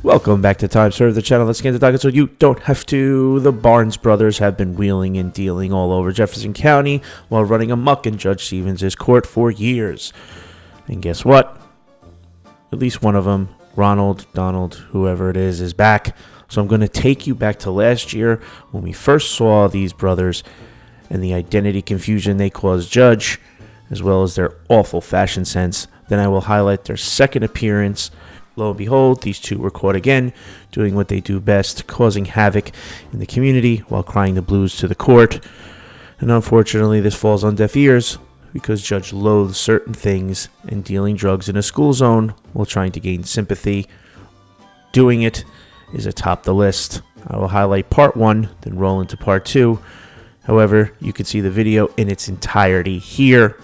Welcome back to Time Serve, the channel that's getting the docket so you don't have to. The Barnes brothers have been wheeling and dealing all over Jefferson County while running amok in Judge Stevens' court for years. And guess what? At least one of them, Ronald, Donald, whoever it is back. So I'm going to take you back to last year when we first saw these brothers and the identity confusion they caused Judge, as well as their awful fashion sense. Then I will highlight their second appearance. Lo and behold, these two were caught again, doing what they do best, causing havoc in the community while crying the blues to the court. And unfortunately, this falls on deaf ears because Judge loathes certain things and dealing drugs in a school zone while trying to gain sympathy. Doing it is atop the list. I will highlight part 1, then roll into part 2. However, you can see the video in its entirety here.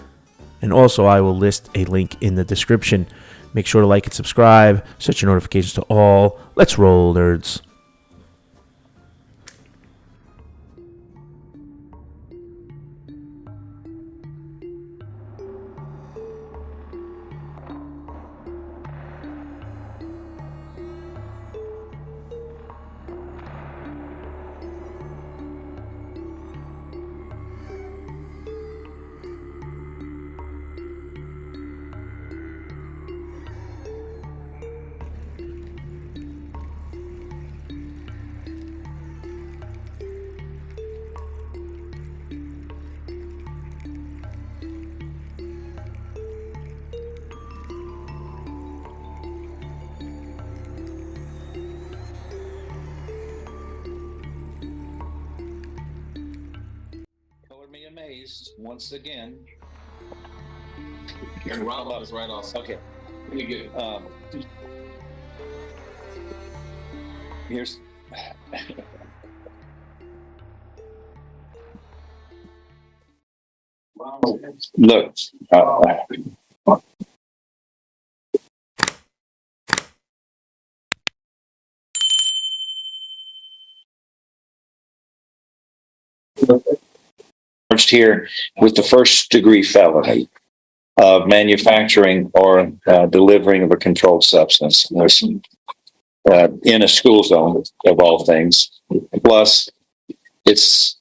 And also, I will list a link in the description. Make sure to like and subscribe. Set your notifications to all. Let's roll, nerds. Me amazed once again. And Ronald is right off. Okay, Pretty good. Here's look. Charged here with the first degree felony of manufacturing or delivering of a controlled substance in a school zone, of all things. Plus, it's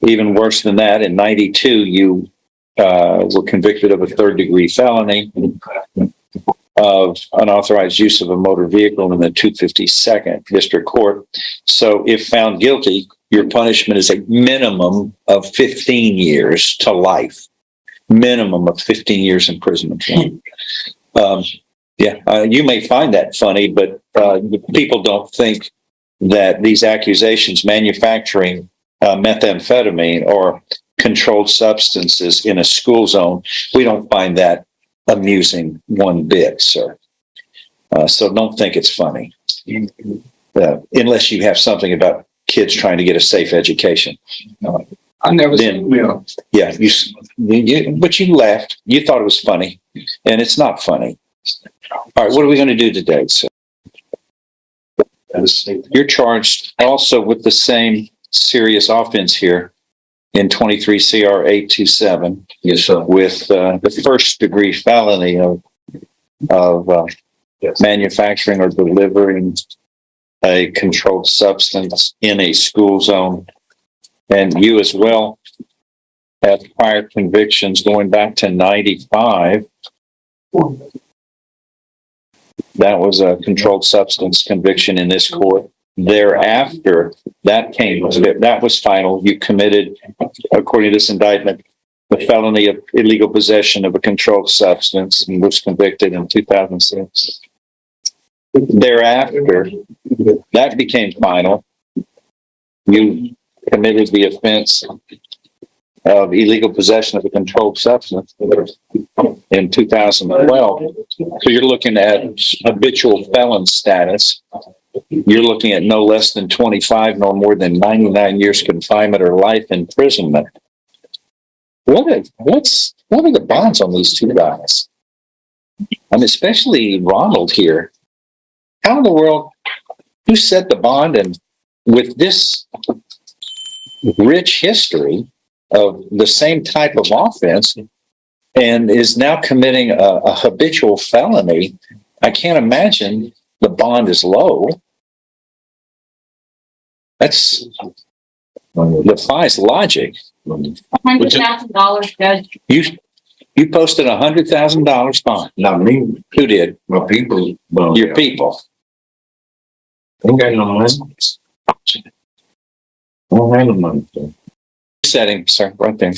even worse than that. In '92, you were convicted of a third degree felony of unauthorized use of a motor vehicle in the 252nd District Court. So if found guilty, your punishment is a minimum of 15 years to life. Minimum of 15 years imprisonment. You may find that funny, but people don't think that these accusations, manufacturing methamphetamine or controlled substances in a school zone, we don't find that amusing one bit, sir. So don't think it's funny, unless you have something about kids trying to get a safe education. I never seen them. Yeah, but you laughed. You thought it was funny, and it's not funny. All right, what are we going to do today, sir? You're charged also with the same serious offense here in 23 CR 827. Yes, sir. With the first degree felony of manufacturing or delivering a controlled substance in a school zone. And you as well have prior convictions going back to 95. That was a controlled substance conviction in this court. Thereafter, that was final. You committed, according to this indictment, the felony of illegal possession of a controlled substance and was convicted in 2006. Thereafter, that became final. You committed the offense of illegal possession of a controlled substance in 2012. So you're looking at habitual felon status. You're looking at no less than 25, no more than 99 years confinement or life imprisonment. What are the bonds on these two guys? I mean, especially Ronald here. How in the world, who set the bond? And with this rich history of the same type of offense and is now committing a habitual felony, I can't imagine the bond is low, that's defies logic. $100,000, Judge. You posted $100,000 bond. Not me, Who did? my people. Well, Your people. don't got no money. Don't have no money. Setting, sir, right there.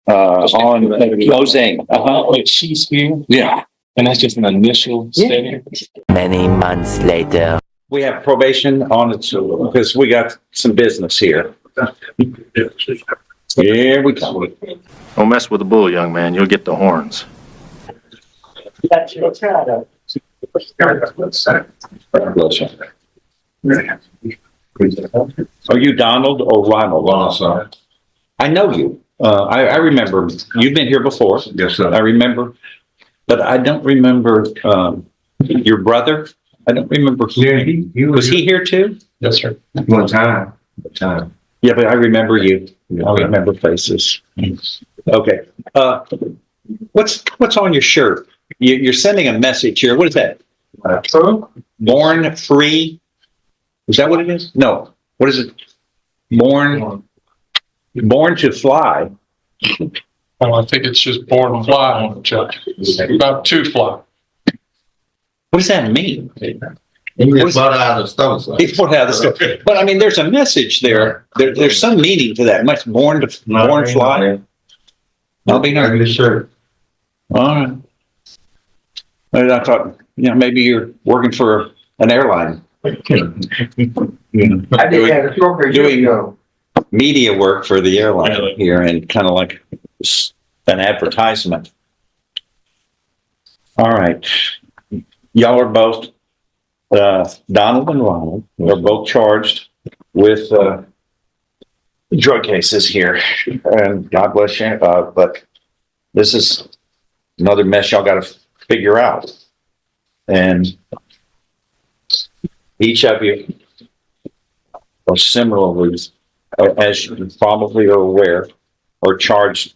On Mosaic. Wait, she's here, Yeah. and that's just an initial setting. Many months later. We have probation on it because we got some business here. Here we go. Don't mess with the bull, young man. You'll get the horns. Are you Donald or Ronald? Well, sir. I know you. I remember. You've been here before. Yes, sir. I remember. But I don't remember your brother. I don't remember. Yeah, he Was he here too? Yes, sir. one time. One time. Yeah, but I remember you. I remember faces. Okay. What's on your shirt? You're sending a message here. What is that? Born free? Is that what it is? No. What is it? Born to fly. I think it's just born to fly, Judge. About to fly. What does that mean? He just bought out of the store, sir. He put out the stuff. But I mean, there's a message there. There's some meaning to that. Much born fly. I'll be Ugly nice. shirt. All right. And I thought, maybe you're working for an airline. I did have a short Doing media work for the airline here and kind of like an advertisement. All right. Y'all are both, Donald and Ronald, are both charged with drug cases here. And God bless you. But this is another mess y'all got to figure out. And each of you are similarly, as you probably are aware, are charged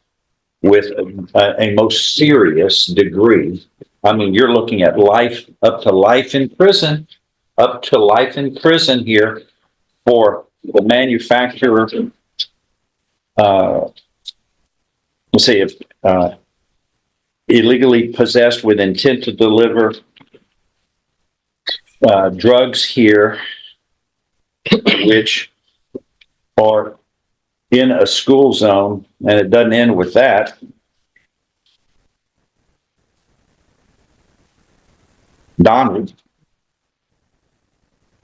with a most serious degree. I mean, you're looking at life, up to life in prison here for the manufacturer. Let's see, if illegally possessed with intent to deliver drugs here, which are in a school zone, and it doesn't end with that. Donald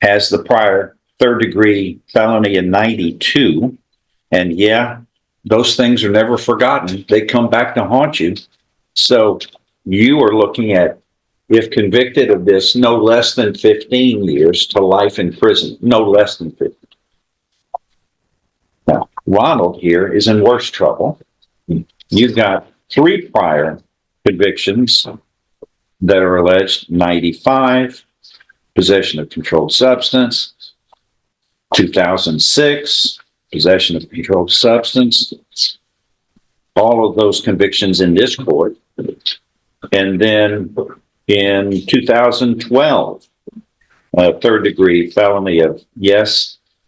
has the prior third-degree felony in 92, and yeah, those things are never forgotten. They come back to haunt you. So you are looking at, if convicted of this, no less than 15 years to life in prison, no less than 15. Now, Ronald here is in worse trouble. You've got 3 prior convictions that are alleged: 95, possession of controlled substance; 2006, possession of controlled substance. All of those convictions in this court. And then in 2012, a third-degree felony of,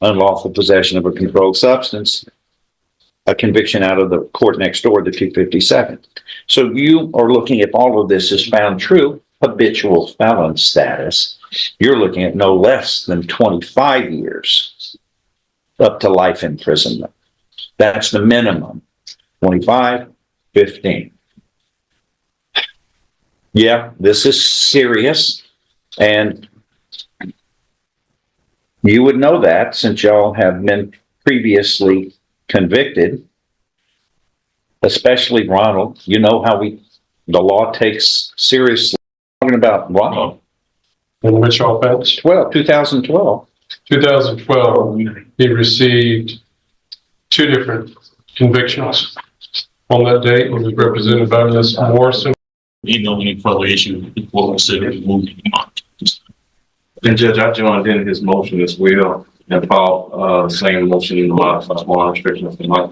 unlawful possession of a controlled substance, a conviction out of the court next door, the 257. So you are looking, if all of this is found true, habitual felon status, you're looking at no less than 25 years up to life imprisonment. That's the minimum. 25, 15. Yeah, this is serious, and you would know that since y'all have been previously convicted, especially Ronald. You know how the law takes seriously. Talking about Ronald. In which offense? 2012. 2012, he received 2 different convictions. On that date, he was represented by Ms. Morrison. Any further issue, we'll consider moving on. And Judge, I joined in his motion as well, and Paul, same motion in the law restrictions for my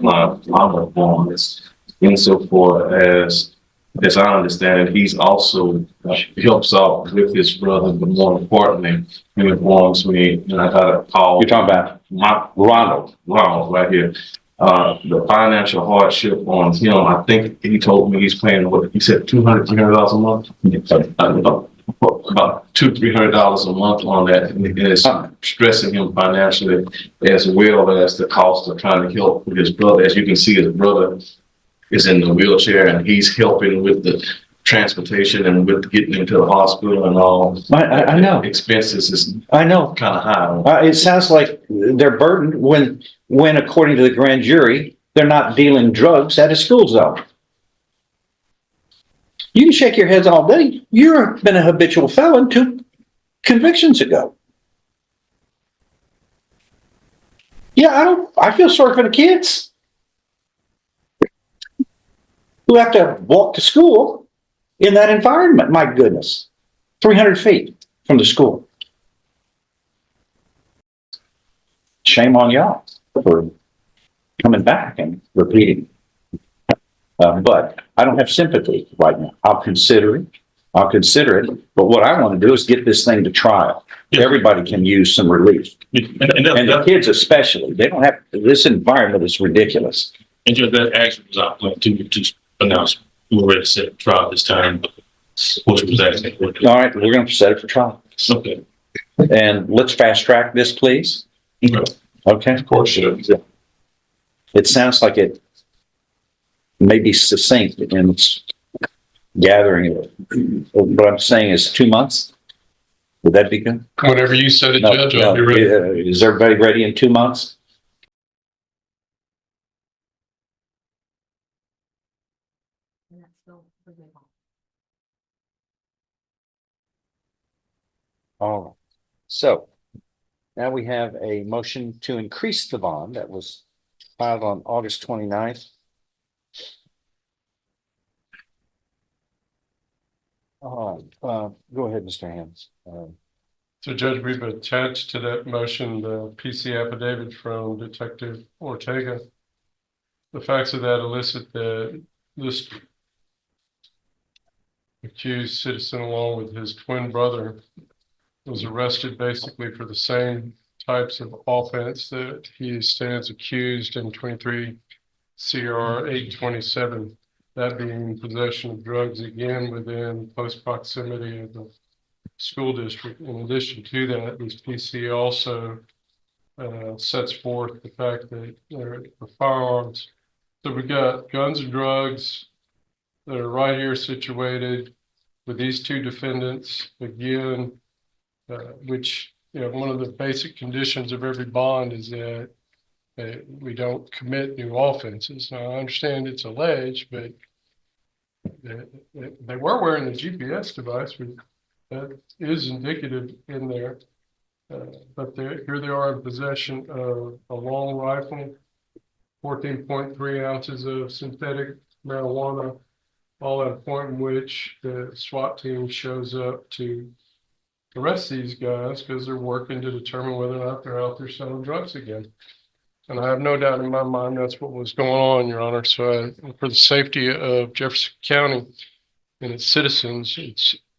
bonds insofar as as I understand it, he's also helps out with his brother, but more importantly, he informs me, and I got a call. You're talking about Ronald. Ronald, right here. The financial hardship on him, I think he told me he's paying, what, he said $200-300 a month? About $200-300 a month on that, and it's stressing him financially, as well as the cost of trying to help with his brother. As you can see, his brother is in the wheelchair, and he's helping with the transportation and with getting him to the hospital and all. I know. Expenses is I know. kind of high. It sounds like they're burdened when according to the grand jury, they're not dealing drugs at a school zone. You can shake your heads all day. You've been a habitual felon 2 convictions ago. Yeah, I feel sorry for the kids who have to walk to school in that environment. My goodness, 300 feet from the school. Shame on y'all for coming back and repeating. But I don't have sympathy right now. I'll consider it. But what I want to do is get this thing to trial. Yeah. Everybody can use some relief. And the kids especially. They don't have, this environment is ridiculous. And Judge, that action was our plan to announce we were ready to set a trial this time, which was actually. All right, we're going to set it for trial. Okay. And let's fast track this, please. Okay. Of course, sure. It sounds like it may be succinct in its gathering. What I'm saying is 2 months. Would that be good? Whenever you said it, No, Judge, I'll be ready. Is everybody ready in 2 months? All right. So now we have a motion to increase the bond that was filed on August 29th. Go ahead, Mr. Hams. So Judge, we've attached to that motion the PC affidavit from Detective Ortega. The facts of that elicit that this accused citizen, along with his twin brother, was arrested basically for the same types of offense that he stands accused in 23 CR 827, that being possession of drugs, again within close proximity of the school district. In addition to that, this PC also sets forth the fact that there are firearms. So we got guns and drugs that are right here situated with these 2 defendants, again, which, you know, one of the basic conditions of every bond is that we don't commit new offenses. Now, I understand it's alleged, but they were wearing the GPS device, which that is indicative in there. But here they are in possession of a long rifle, 14.3 ounces of synthetic marijuana, all at a point in which the SWAT team shows up to arrest these guys because they're working to determine whether or not they're out there selling drugs again. And I have no doubt in my mind that's what was going on, Your Honor. So for the safety of Jefferson County and its citizens,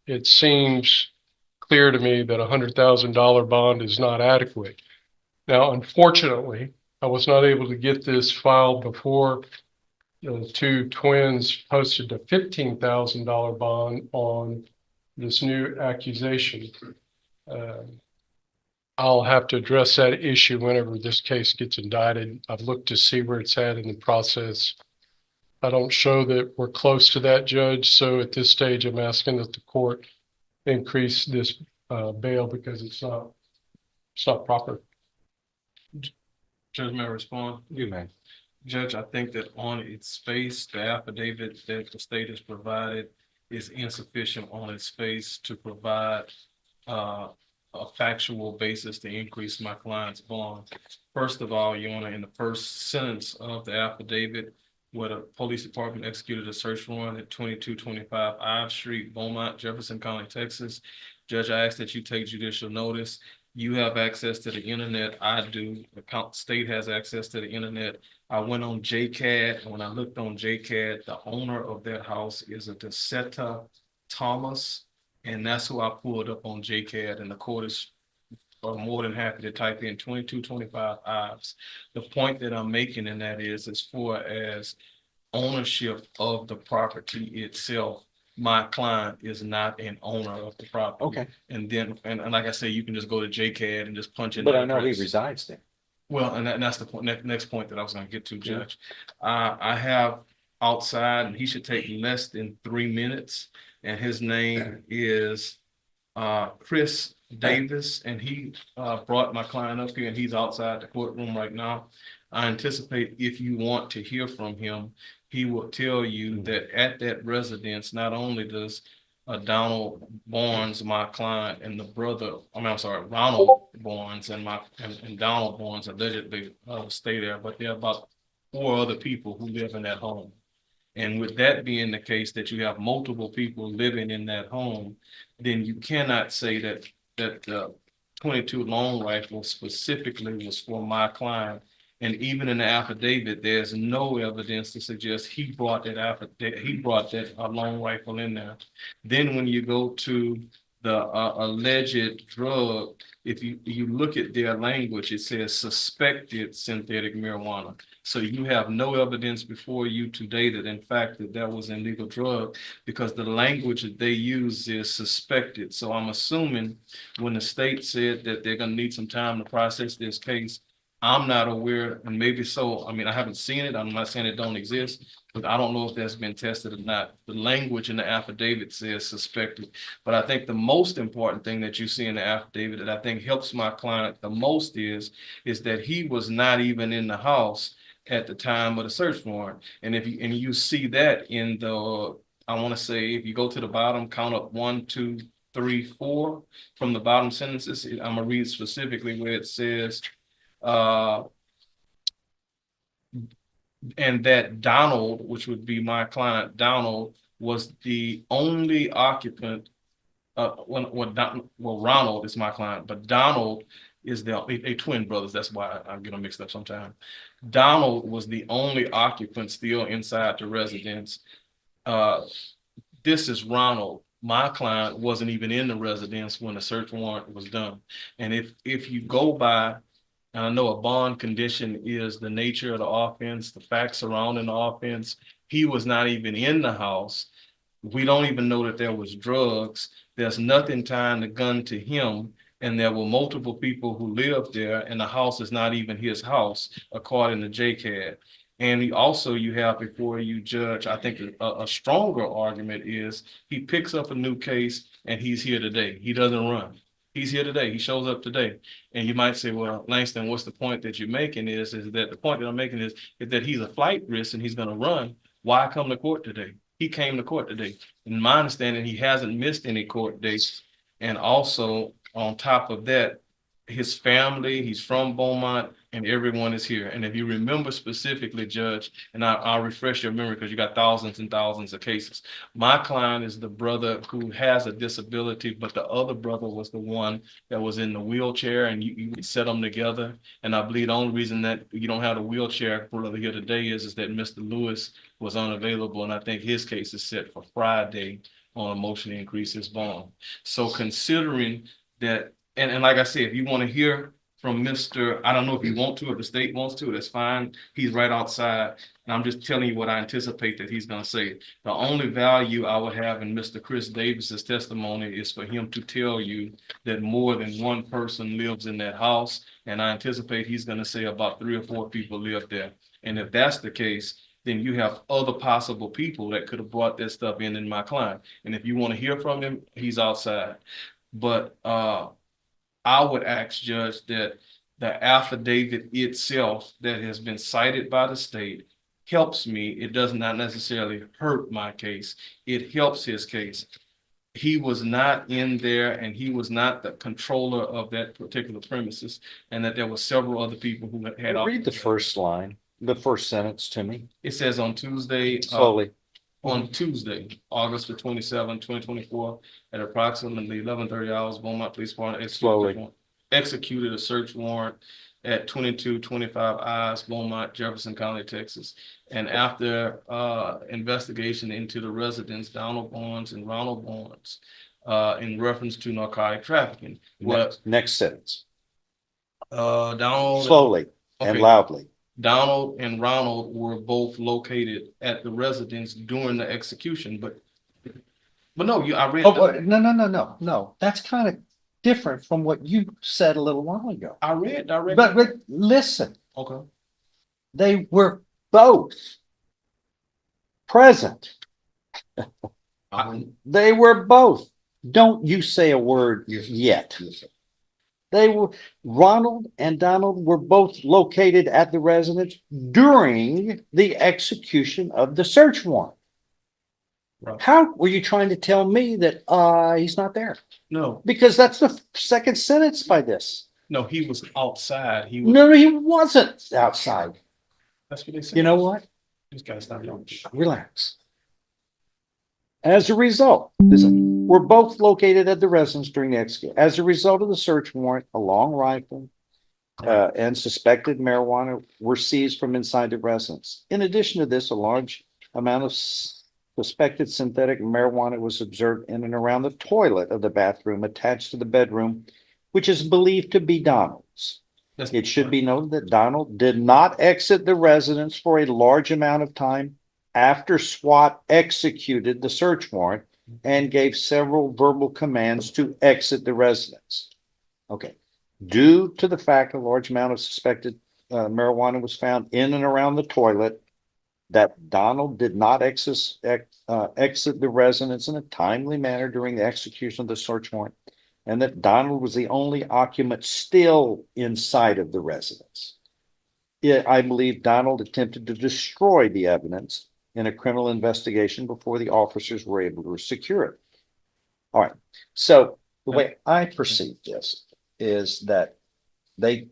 it seems clear to me that $100,000 bond is not adequate. Now, unfortunately, I was not able to get this filed before the 2 twins posted a $15,000 bond on this new accusation. I'll have to address that issue whenever this case gets indicted. I've looked to see where it's at in the process. I don't show that we're close to that, Judge. So at this stage, I'm asking that the court increase this bail because it's not proper. Judge, may I respond? You may. Judge, I think that on its face, the affidavit that the state has provided is insufficient on its face to provide a factual basis to increase my client's bond. First of all, Your Honor, in the first sentence of the affidavit, where the police department executed a search warrant at 2225 Ives Street, Beaumont, Jefferson County, Texas. Judge, I ask that you take judicial notice You have access to the internet. I do. The state has access to the internet. I went on JCAD, and when I looked on JCAD, the owner of that house is a Desetta Thomas, and that's who I pulled up on JCAD, and the court is more than happy to type in 2225 Ives. The point that I'm making in that is, as far as ownership of the property itself, my client is not an owner of the property. Okay. And then, and like I say, you can just go to JCAD and just punch in. But that I know he address. resides there. Well, and that's the point, next point that I was gonna get to, Judge. I have outside, and he should take less than 3 minutes, and his name is Chris Davis, and he brought my client up here, and he's outside the courtroom right now. I anticipate if you want to hear from him, he will tell you that at that residence, not only does Donald Barnes, my client, and the brother, I'm sorry, Ronald Barnes and Donald Barnes allegedly stay there, but there are about 4 other people who live in that home. And with that being the case, that you have multiple people living in that home, then you cannot say that the 22 long rifle specifically was for my client. And even in the affidavit, there's no evidence to suggest he brought that long rifle in there. Then when you go to the alleged drug, if you look at their language, it says suspected synthetic marijuana. So you have no evidence before you today that in fact that was an illegal drug, because the language that they use is suspected. So I'm assuming when the state said that they're gonna need some time to process this case, I'm not aware, and maybe so, I mean, I haven't seen it, I'm not saying it don't exist, but I don't know if that's been tested or not. The language in the affidavit says suspected. But I think the most important thing that you see in the affidavit that I think helps my client the most is that he was not even in the house at the time of the search warrant. And you see that in the, I want to say, if you go to the bottom, count up 1, 2, 3, 4 from the bottom sentences. I'm gonna read specifically where it says, and that Donald, which would be my client, Donald, was the only occupant. Ronald is my client, but Donald is a twin brothers. That's why I get them mixed up sometimes. Donald was the only occupant still inside the residence. This is Ronald. My client wasn't even in the residence when the search warrant was done. And if you go by, and I know a bond condition is the nature of the offense, the facts surrounding the offense, he was not even in the house. We don't even know that there was drugs. There's nothing tying the gun to him. And there were multiple people who lived there, and the house is not even his house, according to JCAD. And you have before you, Judge, I think a stronger argument is he picks up a new case and he's here today. He doesn't run. He's here today. He shows up today. And you might say, well, Langston, what's the point that you're making is that the point that I'm making is that he's a flight risk and he's going to run. Why come to court today? He came to court today. In my understanding, he hasn't missed any court dates. And also, on top of that, his family, he's from Beaumont, and everyone is here. And if you remember specifically, Judge, and I'll refresh your memory because you got thousands and thousands of cases. My client is the brother who has a disability, but the other brother was the one that was in the wheelchair, and you set them together. And I believe the only reason that you don't have a wheelchair brother here today is that Mr. Lewis was unavailable, and I think his case is set for Friday on a motion to increase his bond. So considering that, and like I said, if you want to hear from Mr., I don't know if you want to, if the state wants to, that's fine. He's right outside. And I'm just telling you what I anticipate that he's going to say. The only value I would have in Mr. Chris Davis's testimony is for him to tell you that more than one person lives in that house. And I anticipate he's going to say about 3 or 4 people live there. And if that's the case, then you have other possible people that could have brought that stuff in my client. And if you want to hear from him, he's outside. But I would ask, Judge, that the affidavit itself that has been cited by the state helps me. It does not necessarily hurt my case. It helps his case. He was not in there, and he was not the controller of that particular premises, and that there were several other people who had. Read the first line, the first sentence to me. It says on Tuesday. Slowly. On Tuesday, August the 27th, 2024, at approximately 11:30 hours, Beaumont Police Department. Slowly. executed a search warrant at 2225 Ives, Beaumont, Jefferson County, Texas. And after investigation into the residents, Donald Barnes and Ronald Barnes, in reference to narcotic trafficking. Next sentence, Donald. slowly and Okay. loudly. Donald and Ronald were both located at the residence during the execution, but no, I read. No. That's kind of different from what you said a little while ago. I read. But listen, Okay. they were both present. They were both. Don't you say a word yet. Ronald and Donald were both located at the residence during the execution of the search warrant. Right. How were you trying to tell me that he's not there? No, Because that's the second sentence by this. no, he was outside. He was. No, he wasn't outside. That's what they said. You know what? This guy's not doing. Relax. As a result, listen, we're both located at the residence during the execution. As a result of the search warrant, a long rifle and suspected marijuana were seized from inside the residence. In addition to this, a large amount of suspected synthetic marijuana was observed in and around the toilet of the bathroom attached to the bedroom, which is believed to be Donald's. It should be noted that Donald did not exit the residence for a large amount of time after SWAT executed the search warrant and gave several verbal commands to exit the residence. Okay. Due to the fact a large amount of suspected marijuana was found in and around the toilet, that Donald did not exit the residence in a timely manner during the execution of the search warrant, and that Donald was the only occupant still inside of the residence. I believe Donald attempted to destroy the evidence in a criminal investigation before the officers were able to secure it. All right. So the way I perceive this is that they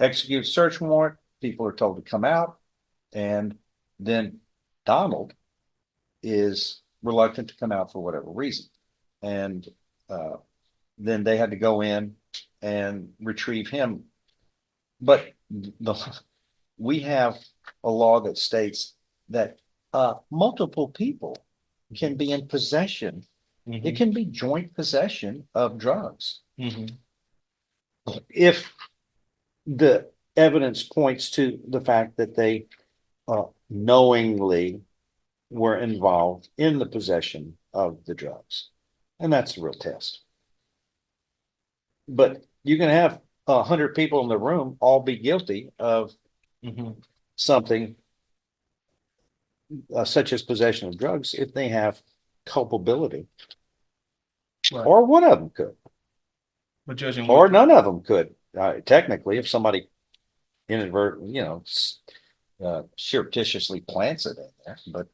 execute search warrant, people are told to come out, and then Donald is reluctant to come out for whatever reason. And then they had to go in and retrieve him. But we have a law that states that multiple people can be in possession. Mm-hmm. It can be joint possession of drugs. Mm-hmm. If the evidence points to the fact that they knowingly were involved in the possession of the drugs. And that's the real test. But you can have 100 people in the room all be guilty of something such as possession of drugs if they have culpability. Right. Or one of them could. But judging or none of them could. Technically, if somebody inadvertently, surreptitiously plants it in there,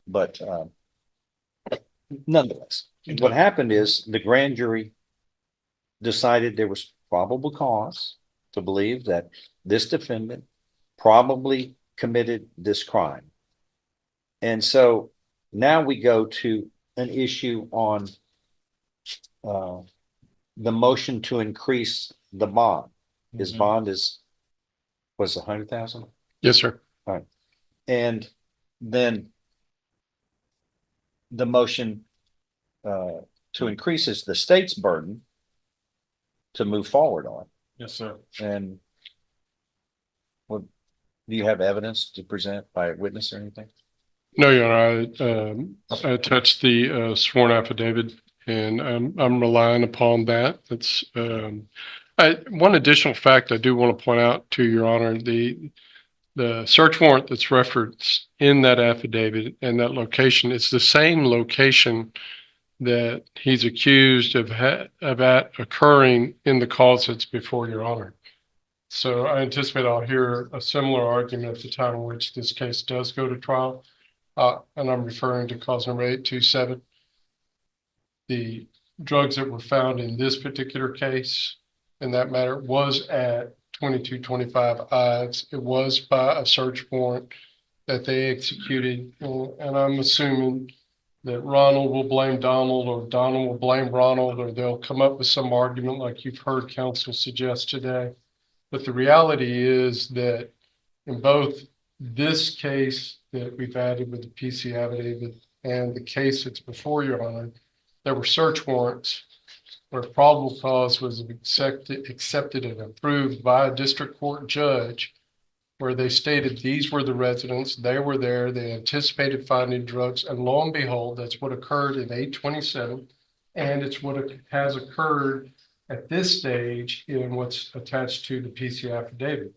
but nonetheless, what happened is the grand jury decided there was probable cause to believe that this defendant probably committed this crime. And so now we go to an issue on the motion to increase the bond. His bond was 100,000. Yes, sir. All right. And then the motion to increase is the state's burden to move forward on. Yes, sir. And what do you have evidence to present by a witness or anything? No, Your Honor, I attached the sworn affidavit, and I'm relying upon that. That's one additional fact I do want to point out to Your Honor: the search warrant that's referenced in that affidavit and that location is the same location that he's accused of that occurring in the cause that's before Your Honor. So I anticipate I'll hear a similar argument at the time in which this case does go to trial. And I'm referring to cause number 827. The drugs that were found in this particular case, in that matter, was at 2225 Ives. It was by a search warrant that they executed, and I'm assuming that Ronald will blame Donald or Donald will blame Ronald, or they'll come up with some argument like you've heard counsel suggest today. But the reality is that in both this case that we've added with the PC affidavit and the case that's before your honor, there were search warrants where probable cause was accepted and approved by a district court judge, where they stated these were the residents, they were there, they anticipated finding drugs, and lo and behold, that's what occurred in 827, and it's what has occurred at this stage in what's attached to the PC affidavit.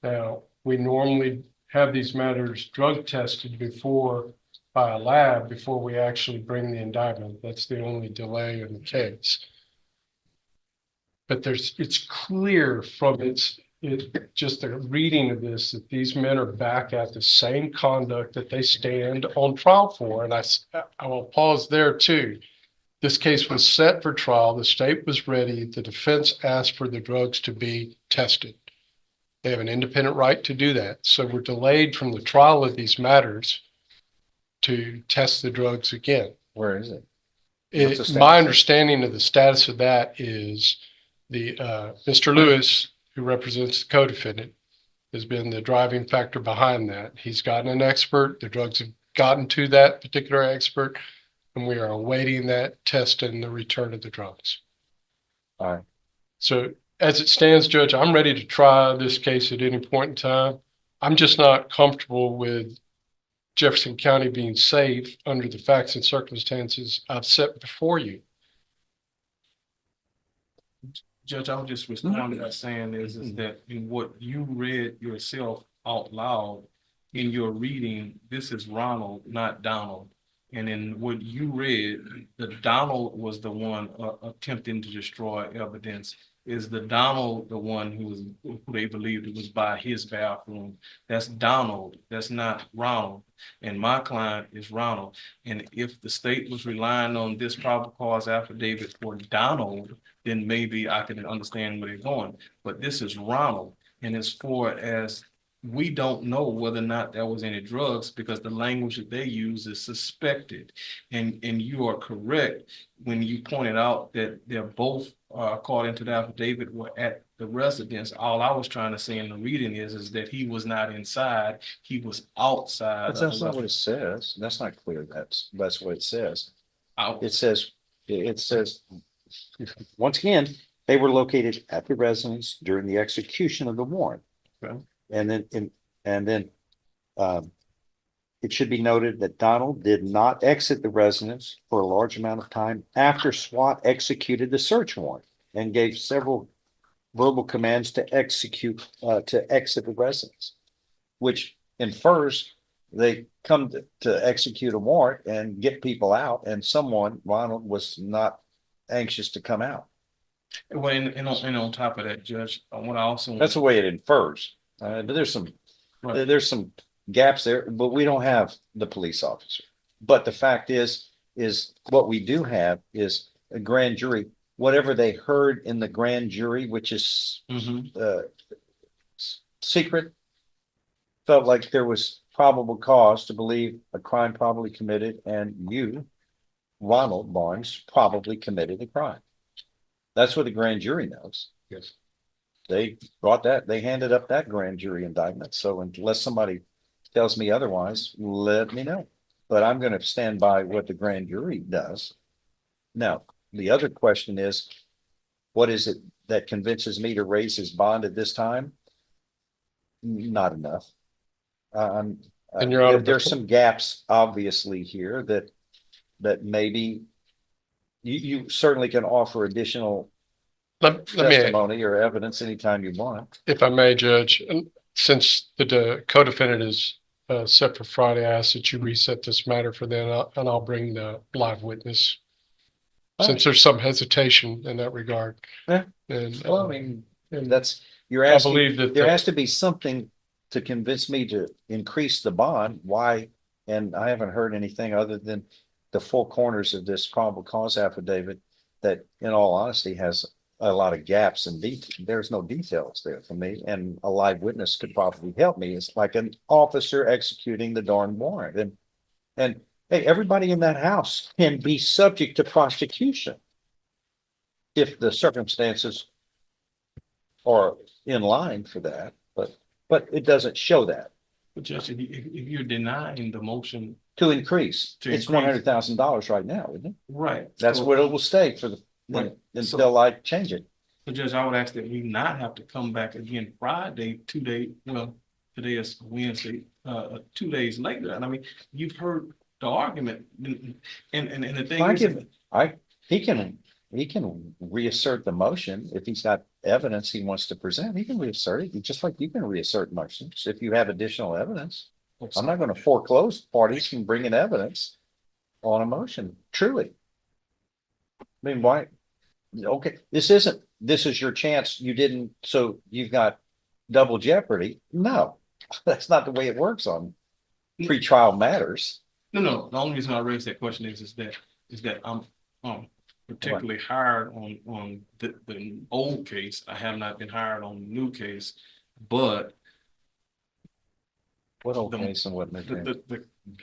Now, we normally have these matters drug tested before by a lab before we actually bring the indictment. That's the only delay in the case. But it's clear from just the reading of this that these men are back at the same conduct that they stand on trial for. And I will pause there too. This case was set for trial. The state was ready. The defense asked for the drugs to be tested. They have an independent right to do that. So we're delayed from the trial of these matters to test the drugs again. Where is it? What's the status? My understanding of the status of that is the Mr. Lewis, who represents the co-defendant, has been the driving factor behind that. He's gotten an expert. The drugs have gotten to that particular expert, and we are awaiting that test and the return of the drugs. All right. So as it stands, Judge, I'm ready to try this case at any point in time. I'm just not comfortable with Jefferson County being safe under the facts and circumstances I've set before you. Judge, I would just respond by saying is that in what you read yourself out loud in your reading, this is Ronald, not Donald. And in what you read, the Donald was the one attempting to destroy evidence. Is the Donald the one who they believed it was by his bathroom? That's Donald. That's not Ronald. And my client is Ronald. And if the state was relying on this probable cause affidavit for Donald, then maybe I could understand where they're going. But this is Ronald. And as far as we don't know whether or not there was any drugs, because the language that they use is suspected. And you are correct when you pointed out that they're both, according to the affidavit, were at the residence. All I was trying to say in the reading is that he was not inside, he was outside. But that's not what it says. That's not clear. That's what it says. Out. It says, once again, they were located at the residence during the execution of the warrant. Okay. And then it should be noted that Donald did not exit the residence for a large amount of time after SWAT executed the search warrant and gave several verbal commands to exit the residence, which infers they come to execute a warrant and get people out, and Ronald was not anxious to come out. Well, and on top of that, Judge, what I also That's the way it infers. But there's some gaps there, but we don't have the police officer. But the fact is what we do have is a grand jury. Whatever they heard in the grand jury, which is secret, felt like there was probable cause to believe a crime probably committed, and you, Ronald Barnes, probably committed a crime. That's what the grand jury knows. Yes. They handed up that grand jury indictment. So unless somebody tells me otherwise, let me know. But I'm going to stand by what the grand jury does. Now, the other question is, what is it that convinces me to raise his bond at this time? Not enough. And Your Honor, there's some gaps obviously here that maybe you certainly can offer additional testimony or evidence anytime you want. If I may, Judge, and since the co-defendant is set for Friday, I ask that you reset this matter for then, and I'll bring the live witness. Since there's some hesitation in that regard. Yeah. And, well, I mean, and you're asking, I believe that there has to be something to convince me to increase the bond. Why? And I haven't heard anything other than the four corners of this probable cause affidavit that, in all honesty, has a lot of gaps and there's no details there for me. And a live witness could probably help me. It's like an officer executing the darn warrant. And Hey, everybody in that house can be subject to prosecution if the circumstances are in line for that, but it doesn't show that. But Judge, if you're denying the motion, To increase, To it's increase. $100,000 right now, isn't it? right? That's so- where it will stay for the, Right. until I change it. So Judge, I would ask that we not have to come back again Friday, today is Wednesday, 2 days later. And I mean, you've heard the argument and the thing I is. can, he can reassert the motion if he's got evidence he wants to present. He can reassert it, just like you can reassert motions if you have additional evidence. I'm not gonna foreclose parties from bringing evidence on a motion, truly. I mean, why? Okay, this is your chance. You didn't, so you've got double jeopardy. No, that's not the way it works on pretrial matters. No. The only reason I raised that question is that I'm particularly hired on the old case. I have not been hired on the new case, but What old The- case and what new case?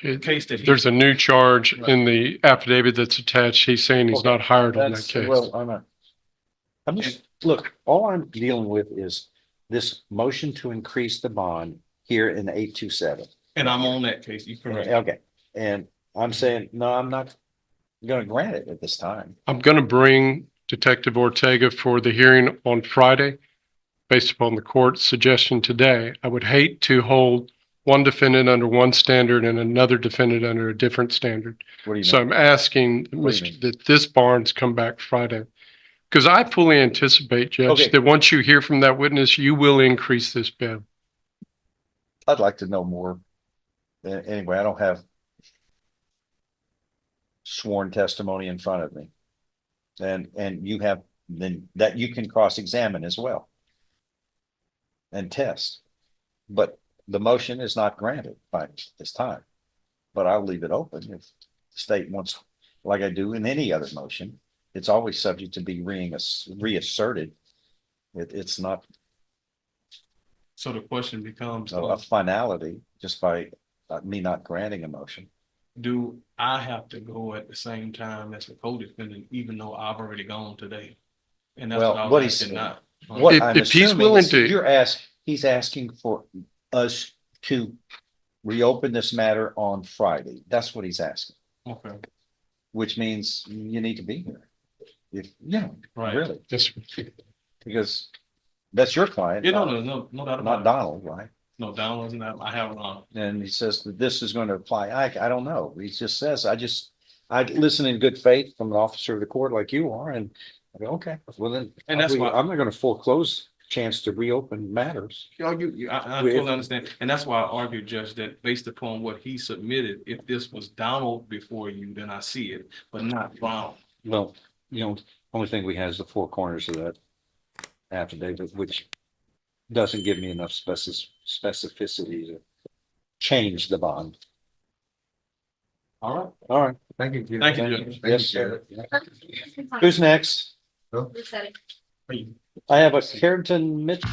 the case that There's a new charge in the affidavit that's attached. He's saying he's not hired on that That's, case. well, I'm just, look, all I'm dealing with is this motion to increase the bond here in 827. and I'm on that case. You correct. Okay, and I'm saying, no, I'm not gonna grant it at this time. I'm going to bring Detective Ortega for the hearing on Friday based upon the court's suggestion today. I would hate to hold one defendant under one standard and another defendant under a different standard. What do you So mean? I'm asking What do you mean? that this Barnes come back Friday. Because I fully anticipate, Judge, Okay. that once you hear from that witness, you will increase this bail. I'd like to know more. Anyway, I don't have sworn testimony in front of me. And you have, then that you can cross-examine as well. And test. But the motion is not granted by this time. But I'll leave it open if the state wants, like I do in any other motion. It's always subject to be reasserted. It's not So the question becomes, a finality just by me not granting a motion. do I have to go at the same time as the co-defendant, even though I've already gone today? And that's Well, what I what was he's- asking now. What If- I'm if he's assuming willing is to- he's asking for us to reopen this matter on Friday. That's what he's asking, Okay, which means you need to be here. If, yeah, right. really, Yes. because that's your client, Yeah, no doubt about not it. Donald, right? No, Donald isn't that, I have, And he says that this is going to apply. I don't know. He just says, I listen in good faith from an officer of the court like you are, and I go, okay, well then, And that's why- I'm not going to foreclose chance to reopen matters. I totally understand. And that's why I argued, Judge, that based upon what he submitted, if this was Donald before you, then I see it, but not Brown. Well, only thing we have is the four corners of that affidavit, which doesn't give me enough specificity to change the bond. All right. All right. Thank you, Judge. Yes, sir. Who's next? Who said it? I have a Carrington Mitchell.